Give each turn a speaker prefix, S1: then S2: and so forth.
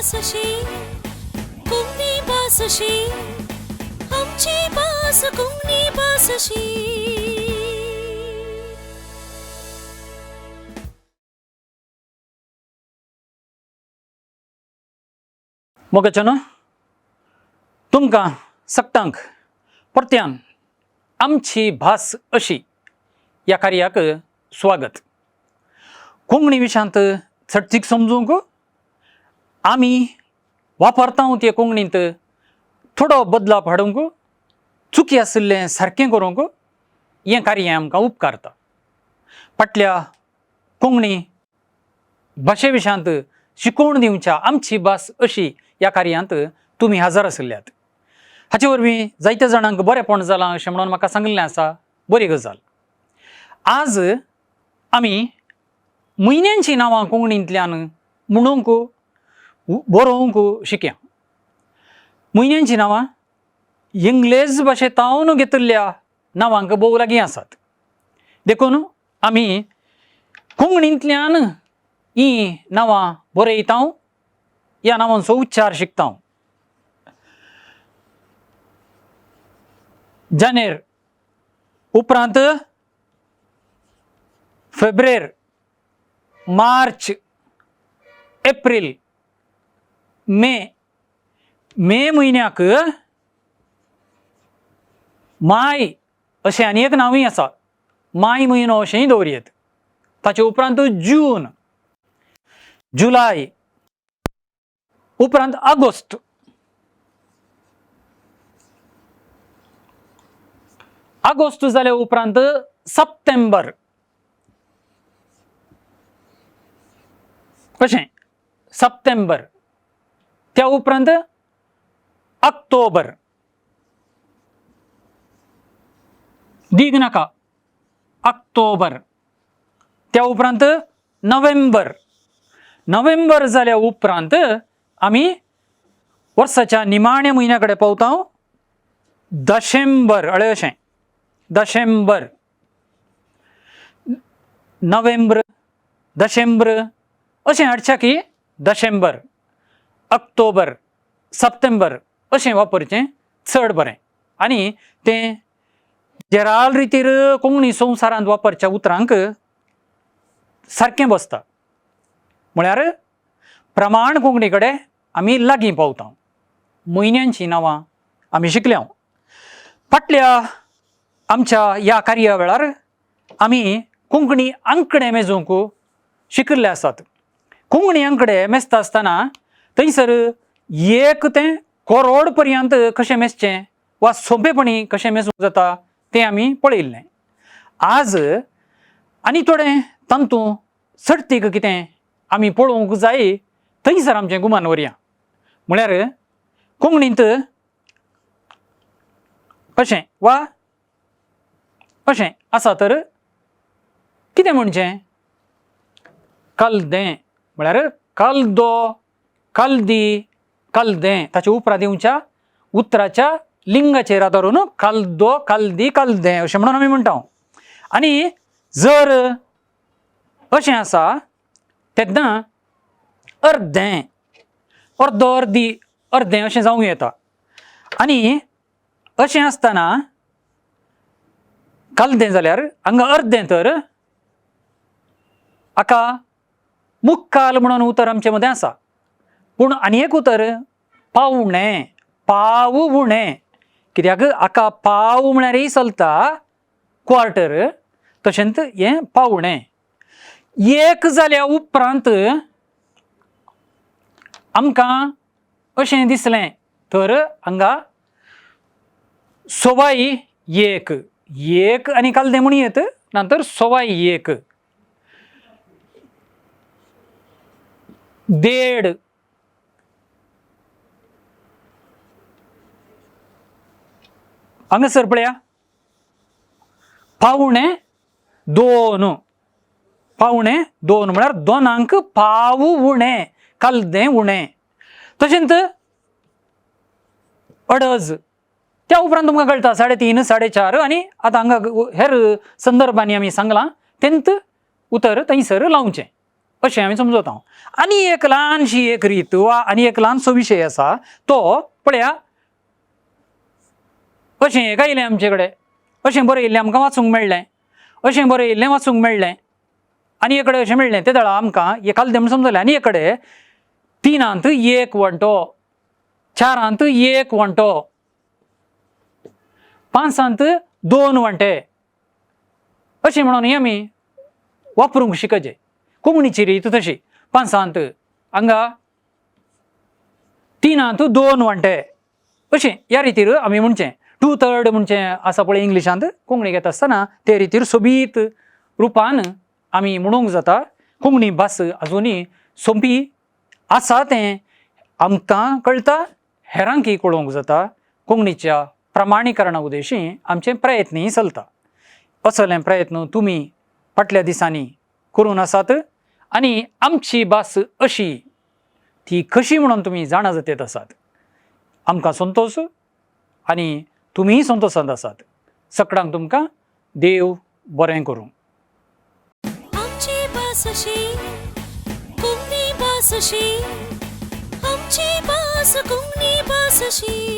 S1: बासशी कुंगणी बासशी आमची बास कुंगणी बासशी.
S2: मोगचनो तुमकां सगळ्यांक परत्यान आमची भास अशी ह्या कार्याक स्वागत. कोंकणी विशयांत चडतीक समजूंक आमी वापरता ते कोंकणींत थोडो बदलाव हाडूंक चुकी आशिल्लें सारकें करूंक हें कार्य आमकां उपकारता. फाटल्या कोंकणी भाशे विशयांत शिकोवण दिवच्या आमची भास अशी ह्या कार्यांत तुमी हजर आशिल्ल्यात. हाचे वरवीं जायत्या जाणांक बरेंपण जालां अशें म्हणून म्हाका सांगिल्लें आसा. बरी गजाल. आज आमी म्हयन्यांची नांवां कोंकणींतल्यान म्हणूंक बरोवंक शिकया. म्हयन्यांची नांवां इंग्लेज भाशेंतावन घेतिल्ल्या नांवांक भोव लागीं आसात. देखून आमी कोंकणींतल्यान ही नांवां बरयता, ह्या नांवांचो उच्चार शिकता. जानेर उपरांत फेब्रेर, मार्च, एप्रील, मे. मे म्हयन्याक माय अशें आनी एक नांवूय आसा. माय म्हयनो अशेंय दवरयेत. ताचे उपरांत जून, जुलय, उपरांत ऑगस्ट, ऑगस्ट जाले उपरांत सप्टेंबर कशें सप्टेंबर. त्या उपरांत ऑक्टोबर, दीग नाका ऑक्टोबर. त्या उपरांत नोव्हेंबर. नोव्हेंबर जाल्या उपरांत आमी वर्साच्या निमाण्या म्हयन्या कडेन पावता. डिसेंबर अळे अशें डिसेंबर, नोव्हेंबर, डिसेंबर अशें हाडचें की डिसेंबर, ऑक्टोबर, सप्टेंबर अशें वापरचें चड बरें. आनी तें जेराल रितीर कोंकणी संवसारांत वापरच्या उतरांक सारकें बसता. म्हळ्यार प्रमाण कोंकणी कडेन आमी लागीं पावता. म्हयन्यांची नांवां आमी शिकल्या. फाटल्या आमच्या ह्या कार्या वेळार आमी कोंकणी अंकडे मेजूंक शिकिल्ले आसात. कोंकणी अंकडे मेजता आसतना थंयसर 1 ते करोड पर्यंत कशें मेजचें वा सोंपेपणी कशें मेजूंक जाता तें आमी पळयल्लें. आज आनी थोडें तांतू सर्तीक कितें आमी पळोवंक जाय थंयसर आमचें गुमान व्हरया. म्हळ्यार कोंकणींत अशें वा अशें आसा तर कितें म्हणचें? कलदें म्हळ्यार कलदो, कलदी, कलदें. ताचे उपरांत येवच्या उतराच्या लिंगाचेर आदारून कलदो, कलदी, कलदें अशें म्हणून आमी म्हणटा. आनी जर अशें आसा तेन्ना अर्दें, अर्दो, अर्दी, अर्दें अशें जावंक येता. आनी अशें आसतना कलदें जाल्यार हांगा अर्दें तर हाका मुक्काल म्हणून उतर आमचे मदें आसा. पूण आनी एक उतर पावणें, पाव उणें. कित्याक हाका पाव म्हळ्यारय चलता क्वार्टर, तशेंच हें पावणें. 1 जाल्या उपरांत आमकां अशें दिसलें तर हांगा सवाय 1, 1 आनी कलदें म्हणयत नंतर सवाय 1. देड, हांगासर पळया पावणें 2, पावणें 2 म्हळ्यार दोनांक पाव उणें, कलदें उणें. तशेंच अडज. त्या उपरांत तुमकां कळटा 3.5, 4.5 आनी आतां हांगा हेर संदर्भांनी आमी सांगलां तेंत उतर थंयसर लावचें. अशें आमी समजता. आनी एक ल्हानशी एक रीत वा आनी एक ल्हानसो विशय आसा तो पळया. अशें गायलें आमचे कडेन, अशें बरयल्लें आमकां वाचूंक मेळ्ळें, अशें बरयल्लें वाचूंक मेळ्ळें, आनी एक कडेन अशें मेळ्ळें ते दळा आमकां एकाल म्हण समजलें. आनी एक कडेन 3 1 वणटो, 4 1 वणटो, 5 2 वणटे अशें म्हणून आमी वापरूंक शिकचें. कोंकणीची रीत तशी 5 हांगा 3 2 वणटे अशें ह्या रितीर आमी म्हणचें. 2/3 म्हणचें आसा पळय इंग्लिशांत, कोंकणी घेता आसतना ते रितीर सोबीत रुपान आमी म्हणूंक जाता. कोंकणी भास आजुनी सोंपी आसा तें आमकां कळटा, हेरांकय कळोवंक जाता. कोंकणीच्या प्रमाणीकरणा उद्देशीं आमचे प्रयत्नय चलता. असले प्रयत्न तुमी फाटल्या दिसांनी करून आसात आनी आमची भास अशी ती कशी म्हणून तुमी जाणा जातेत आसात. आमकां संतोश आनी तुमीय संतोशांत आसात. सगळ्यांक तुमकां देव बरें करूं.
S1: आमची भास अशी कोंकणी भास अशी, आमची भास कोंकणी भास अशी.